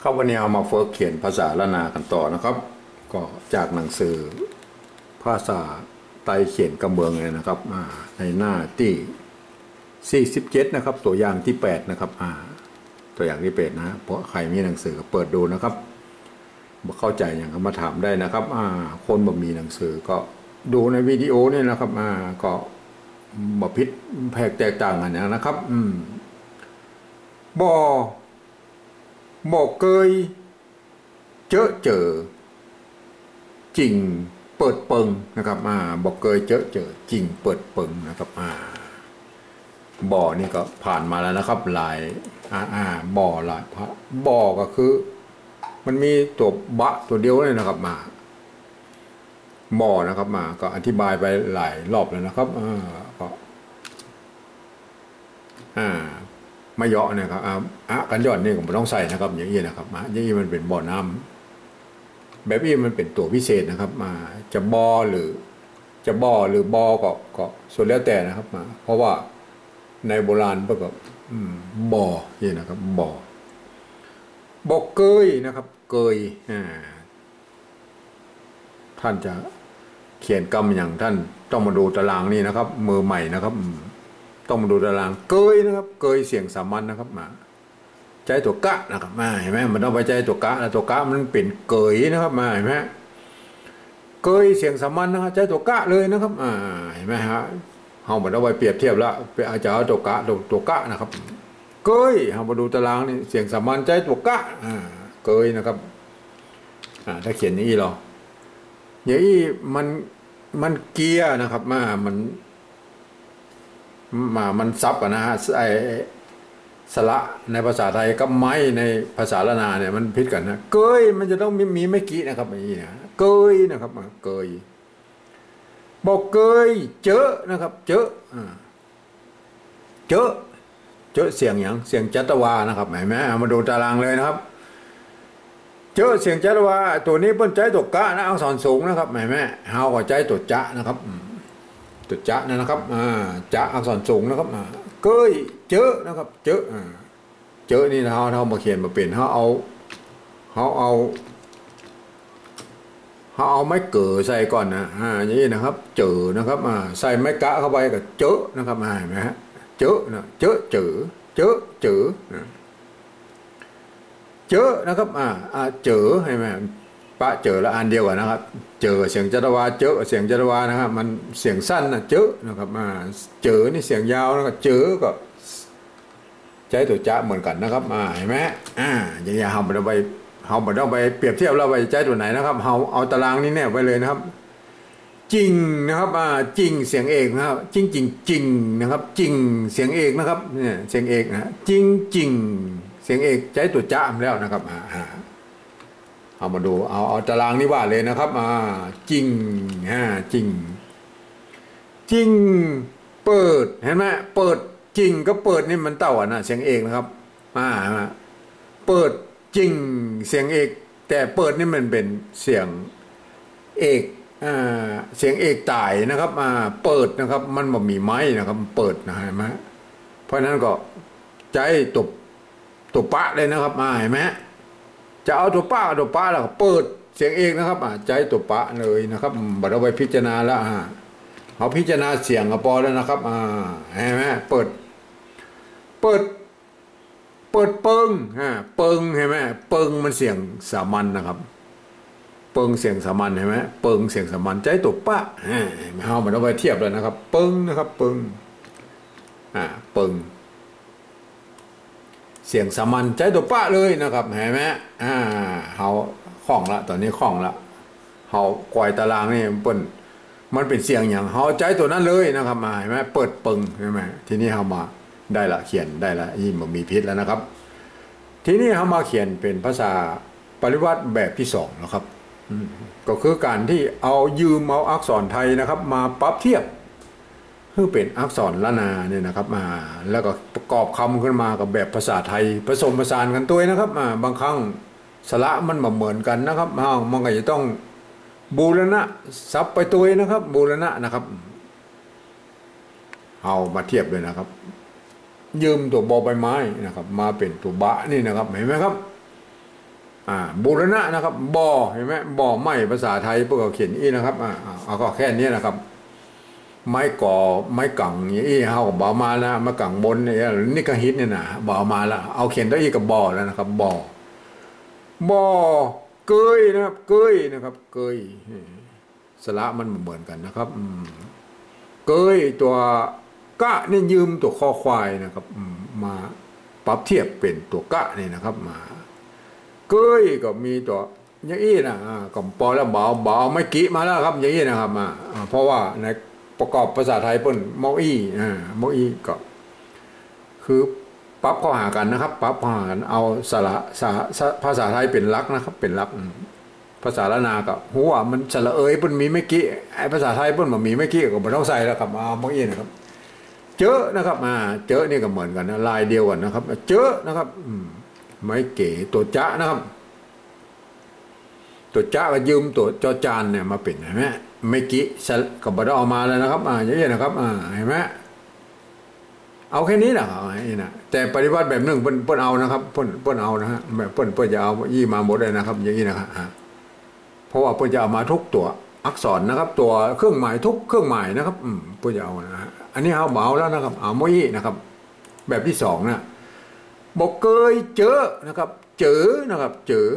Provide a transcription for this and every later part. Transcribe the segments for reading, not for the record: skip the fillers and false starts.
ครับวันนี้เอามาฝึกเขียนภาษาละนากันต่อนะครับก็จากหนังสือภาษาไต้เขียนกำเมืองเลยนะครับในหน้าที่47นะครับตัวอย่างที่8นะครับตัวอย่างที่8นะเพราะใครมีหนังสือก็เปิดดูนะครับบ่เข้าใจอย่างก็มาถามได้นะครับคนบ่มีหนังสือก็ดูในวิดีโอนี่นะครับก็บ่ผิดแผกแตกต่างกันนะครับบ่เคยเจอจริงเปิดเปิงนะครับบ่เคยเจอจริงเปิดเปิงนะครับบ่อนี่ก็ผ่านมาแล้วนะครับหลายบ่อหลายบ่อก็คือมันมีตัวบะตัวเดียวเลยนะครับบ่อนะครับก็อธิบายไปหลายรอบแล้วนะครับก็มาเยาะเนี่ยครับกันยอดนี่ผมไม่ต้องใส่นะครับอย่างนี้นะครับอย่างนี้มันเป็นบ่อน้ำแบบนี้มันเป็นตัวพิเศษนะครับจะบ่อหรือก็ส่วนแล้วแต่นะครับเพราะว่าในโบราณก็บ่อนี่นะครับบ่เกยนะครับเกยท่านจะเขียนกรรมอย่างท่านต้องมาดูตารางนี่นะครับมือใหม่นะครับต้องมาดูตารางเกยนะครับเกยเสียงสามัญนะครับใจตัวกะนะครับเห็นไหมมันต้องไปใจตัวกะแล้วตัวกะมันเป็นเกยนะครับเห็นไหมเกยเสียงสามัญนะครับใจตัวกะเลยนะครับเห็นไหมฮะเราไม่ต้องไปเปรียบเทียบแล้วไปอาจจะเอาตัวกะนะครับเกยเรามาดูตารางนี่เสียงสามัญใจตัวกะเกยนะครับถ้าเขียนอย่างนี้หรออย่างนี้มันเกียร์นะครับมันซับนะฮะไอสระในภาษาไทยกับไม้ในภาษาละนาเนี่ยมันพิดกันนะเกยมันจะต้องมีไม่กี่นะครับอย่างนี้นะเกยนะครับเกยบอกเกยเจอนะครับเจอเสียงอย่างเสียงจัตวานะครับเห็นไหมมาดูตารางเลยนะครับเจอเสียงจัตวาตัวนี้เป็นใจตัวกะนะอักษรสูงนะครับเห็นไหมเฮาก็ใจตัวจะนะครับตัวจะนะครับจะอักษรสูงนะครับเกยเจอนะครับเจอนี่เรามาเขียนมาเป็นเขาเอาไม้เก๋อใส่ก่อนนะอย่างนี้นะครับเจอนะครับใส่ไม้กะเข้าไปกับเจอนะครับเห็นไหมฮะเจอเจอนะครับเจอเห็นไหมปะเจอละอันเดียวกันนะครับเจอเสียงจัตวาเจอเสียงจัตวานะครับมันเสียงสั้นนะเจอนะครับเจอนี่เสียงยาวนะครับเจอก็ใช้ตัวจะเหมือนกันนะครับเห็นไหมอย่างนี้เราไม่ต้องไปเปรียบเทียบเราไปใช้ตัวไหนนะครับเราเอาตารางนี้แนบไว้เลยนะครับจริงนะครับจริงเสียงเอกนะครับจริงนะครับจริงเสียงเอกนะครับเนี่ยเสียงเอกนะจริงเสียงเอกใช้ตัวจะแล้วนะครับเอามาดูเอาตารางนี้ว่าเลยนะครับจริงจริงเปิดเห็นไหมเปิดจริงก็เปิดนี่มันเต่านะเสียงเอกนะครับเปิดจริงเสียงเอกแต่เปิดนี่มันเป็นเสียงเอกเสียงเอกตายนะครับเปิดนะครับมันบ่มีไม้นะครับเปิดนะเห็นไหมเพราะนั้นก็ใจตัวปะเลยนะครับเห็นไหมจะเอาตัวป้าแล้วเปิดเสียงเอกนะครับใจตัวปะเลยนะครับบัดเอาไปพิจารณาแล้วเอาพิจารณาเสียงก็พอแล้วนะครับเห็นไหมเปิงเปิงเห็นไหมเปิงมันเสียงสามัญนะครับเปิงเสียงสามัญเห็นไหมเปิงเสียงสามัญใจตัวปะเอาบัดเอาไปเทียบเลยนะครับเปิงนะครับเปิงเสียงสามัญใจตัวป้าเลยนะครับเห็นไหมเขาคล่องละตอนนี้คล่องละเขากวายตารางนี่มันเป็นเสียงอย่างเขาใจตัวนั้นเลยนะครับเห็นไหมเปิดปึงใช่ไหมทีนี้เขามาได้ละเขียนได้ละยิ่งมีพิษแล้วนะครับทีนี้เขามาเขียนเป็นภาษาปริวัติแบบที่2นะครับก็คือการที่เอาอักษรไทยนะครับมาปรับเทียบเพื่อเป็นอักษรละนาเนี่ยนะครับแล้วก็ประกอบคำขึ้นมากับแบบภาษาไทยผสมผสานกันตัวนะครับบางครั้งสระมันเหมือนกันนะครับมันก็จะต้องบูรณะซับไปตัวนะครับบูรณะนะครับเอามาเทียบเลยนะครับยืมตัวบอใบไม้นะครับมาเป็นตัวบะนี่นะครับเห็นไหมครับ บูรณะนะครับบ่อเห็นไหมบ่อไม้ภาษาไทยพวกเขาเขียนอีนะครับเอาก็แค่นี้นะครับไม้ก่อไม้กังอย่างนี้เฮาบ่อมาแล้วมากังบนนี่ก็ฮิตเนี่ยนะบ่อมาแล้วเอาเขียนตัวอีกับบ่อแล้วนะครับบ่อเกยนะครับเกยนะครับเกยสระมันเหมือนกันนะครับเกยตัวกะนี่ยืมตัวคอควายนะครับมาปรับเทียบเป็นตัวกะนี่นะครับมาเกยก็มีตัวอย่างนี้นะก็ปอแล้วเบาไม่กี้มาแล้วครับอย่างนี้นะครับเพราะว่าในประกอบภาษาไทยเปิ้นมอมอก็คือปรับข้อหากันนะครับปรับข้อหากันเอาสระภาษาไทยเป็นหลักนะครับเป็นหลักภาษาละนากับหัวมันสระเอยเปิ้นมีไม่กี้ไอภาษาไทยเปิ้นมันมีไม่กี้ก็บ่ต้องใส่แล้วครับมอนะครับเจอนะครับเจอนี่ก็เหมือนกันนะลายเดียวกันนะครับเจอนะครับไม่เก๋ตัวจ๊ะนะครับตัวจ๊ะก็ยืมตัวจอจานเนี่ยมาเป็นเห็นไหมไม่กี้ก็บ่ได้เอามาแล้วนะครับอย่างนี้นะครับเห็นไหมเอาแค่นี้แหละนี่นะแต่ปฏิบัติแบบหนึ่งเปิ้นเอานะครับเปิ้นเอานะฮะแบบเปิ้นจะเอายี่มาหมดเลยนะครับอย่างนี้นะครับเพราะว่าเปิ้นจะเอามาทุกตัวอักษรนะครับตัวเครื่องหมายทุกเครื่องหมายนะครับเปิ้นจะเอานะฮะอันนี้เอาเบาแล้วนะครับเอาโมยี่นะครับแบบที่สองนะบอกเคยเจอนะครับเจอนะครับเจอ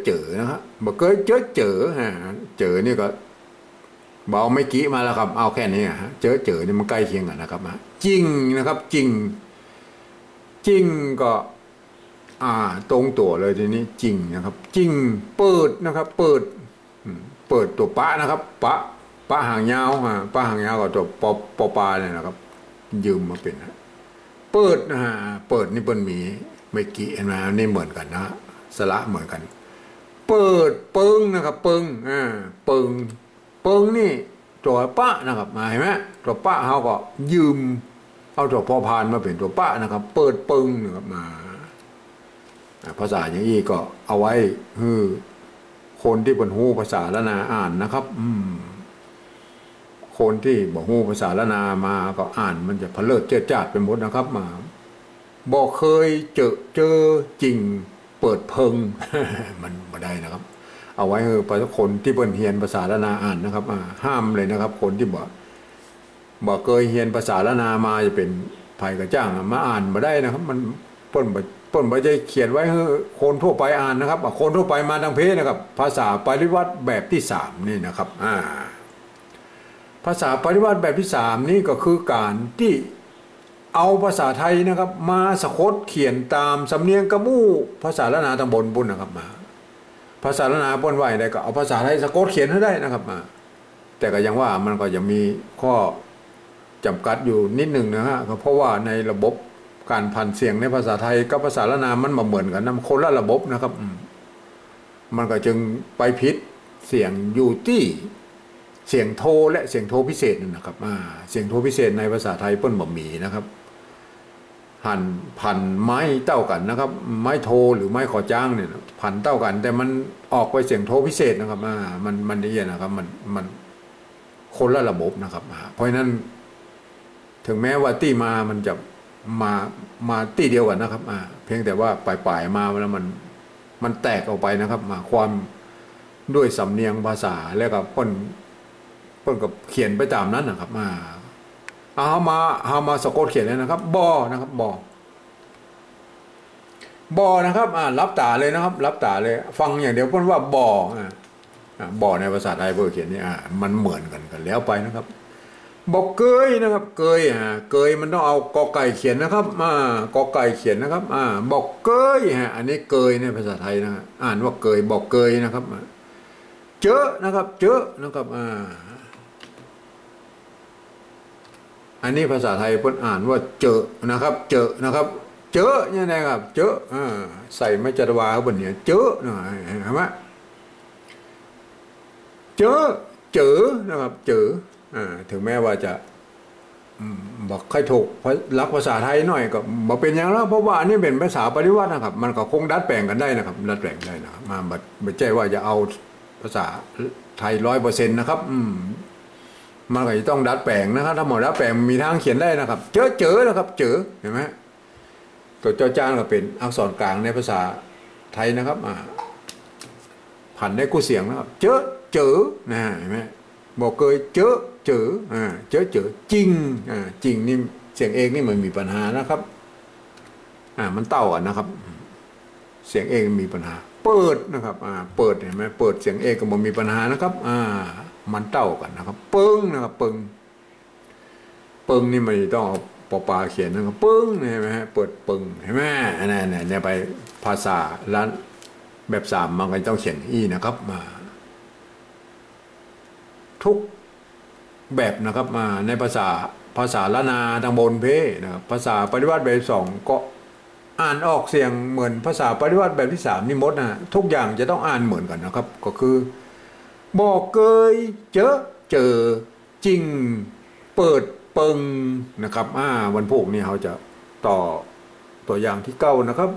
เจอนะครับบอกเคยเจอเจอนี่ก็เบาไม่กี้มาแล้วครับเอาแค่นี้เจอนี่มันใกล้เคียงกันนะครับจริงนะครับจริงก็ตรงตัวเลยทีนี้จริงนะครับจริงเปิดนะครับเปิดตัวปะนะครับปะหางยาวปะหางยาวกับตัวปาเนี่ยนะครับยืมมาเป็นเปิดเปิดนี่เปิ้นมีไม่กี้เห็นไหมนี่เหมือนกันนะสระเหมือนกันเปิดเปิงนะครับเปิงเปิงนี่ตัวปะนะครับเห็นไหมตัวปะเขาก็ยืมเอาตัวพอพานมาเป็นตัวปะนะครับเปิดเปิงนะครับมาภาษาอย่างนี้ก็เอาไว้คือคนที่บรรหูภาษาละนาอ่านนะครับคนที่บอกหูภาษาละนามาก็อ่านมันจะเพลิดเจิดจ้าเป็นหมดนะครับมาบอกเคยเจอจริงเปิดเพิง มันไม่ได้นะครับเอาไว้คือประชาชนที่เปิ้นเรียนภาษาละนาอ่านนะครับห้ามเลยนะครับคนที่บอกเคยเรียนภาษาละนามาจะเป็นภัยกระจ้างมาอ่านมาได้นะครับมันเปิ้นไม่ได้เขียนไว้ให้คนทั่วไปอ่านนะครับคนทั่วไปมาทางเพศนะครับภาษาปริวัติแบบที่สามนี่นะครับภาษาปริวัติแบบที่สามนี่ก็คือการที่เอาภาษาไทยนะครับมาสะกดเขียนตามสำเนียงกระมู่ภาษาละนาทางบนบุญนะครับมาภาษาละนาบนไหวได้ก็เอาภาษาไทยสะกดเขียนให้ได้นะครับมาแต่ก็ยังว่ามันก็ยังมีข้อจำกัดอยู่นิดหนึ่งนะฮะเพราะว่าในระบบการพันเสียงในภาษาไทยกับภาษาละนามันมาเหมือนกันนะคนละระบบนะครับมันก็จึงไปผิดเสียงอยู่ที่เสียงโทและเสียงโทพิเศษนะครับเสียงโทพิเศษในภาษาไทยเปิ้นบ่มีนะครับพันไม้เต้ากันนะครับไม้โทหรือไม้ขอจ้างเนี่ยพันเต้ากันแต่มันออกไปเสียงโทพิเศษนะครับมันนี่นะครับมันคนละระบบนะครับเพราะฉะนั้นถึงแม้ว่าตี้มามันจะมาตี้เดียวกันนะครับเพียงแต่ว่าปลายมาแล้วมันแตกออกไปนะครับความด้วยสำเนียงภาษาแล้วก็เปิ้นกับเขียนไปตามนั้นนะครับเอามาสะกดเขียนเลยนะครับบอนะครับบอนะครับรับตาเลยนะครับรับตาเลยฟังอย่างเดียวเพิ่นว่าบอในภาษาไทยเพิ่นเขียนนี่มันเหมือนกันแล้วไปนะครับบอกเกยนะครับเกยมันต้องเอากอไก่เขียนนะครับกอไก่เขียนนะครับบอกเกยอันนี้เกยในภาษาไทยนะอ่านว่าเกยบอกเกยนะครับเจอนะครับเจอนะครับอันนี้ภาษาไทยเพิ่นอ่านว่าเจอนะครับเจอนะครับเจอเนี่ยนะครับเจอใส่ไม่จัตวาบนเนี่ยเจอเห็นไหมเจอนะครับเจอถึงแม้ว่าจะบอกใครถูกรักภาษาไทยหน่อยก็บอกเป็นอย่างนั้นเพราะว่าอันนี้เป็นภาษาปริวัตินะครับมันก็คงดัดแปลงกันได้นะครับดัดแปลงได้นะครับไม่ใช่ว่าจะเอาภาษาไทย100%นะครับมันก็จะต้องดัดแปลงนะครับถ้าหมดดัดแปลงมีทางเขียนได้นะครับเจอนะครับเจอเห็นไหม ตัวจอจานก็เป็นอักษรกลางในภาษาไทยนะครับผันได้กู้เสียงนะครับเจอเจอนะเห็นไหมบอกเคยเจอเจอเจอเจอจริงจริงนี่เสียงเอกนี่มันมีปัญหานะครับมันเต่ากันนะครับเสียงเอกมีปัญหาเปิดนะครับเปิดเห็นไหมเปิดเสียงเอกก็มันมีปัญหานะครับมันเต่ากันนะครับเปิ้งนะครับเปิ้งนี่มันต้องเอาปอปลาเขียนนะครับปึ้งเห็นไหมฮะเปิดปึ้งเห็นไหมเนี่ยไปภาษาล้านแบบสามมันก็ต้องเขียนอีนะครับมาทุกแบบนะครับมาในภาษาล้านนาทางบนเพนะครับภาษาปฏิวัติแบบสองก็อ่านออกเสียงเหมือนภาษาปฏิวัติแบบที่สามนี่มดนะทุกอย่างจะต้องอ่านเหมือนกันนะครับก็คือบอกเคยเจอจริงเปิดปึงนะครับวันพวกนี้เขาจะต่อตัวอย่างที่เก้านะครับ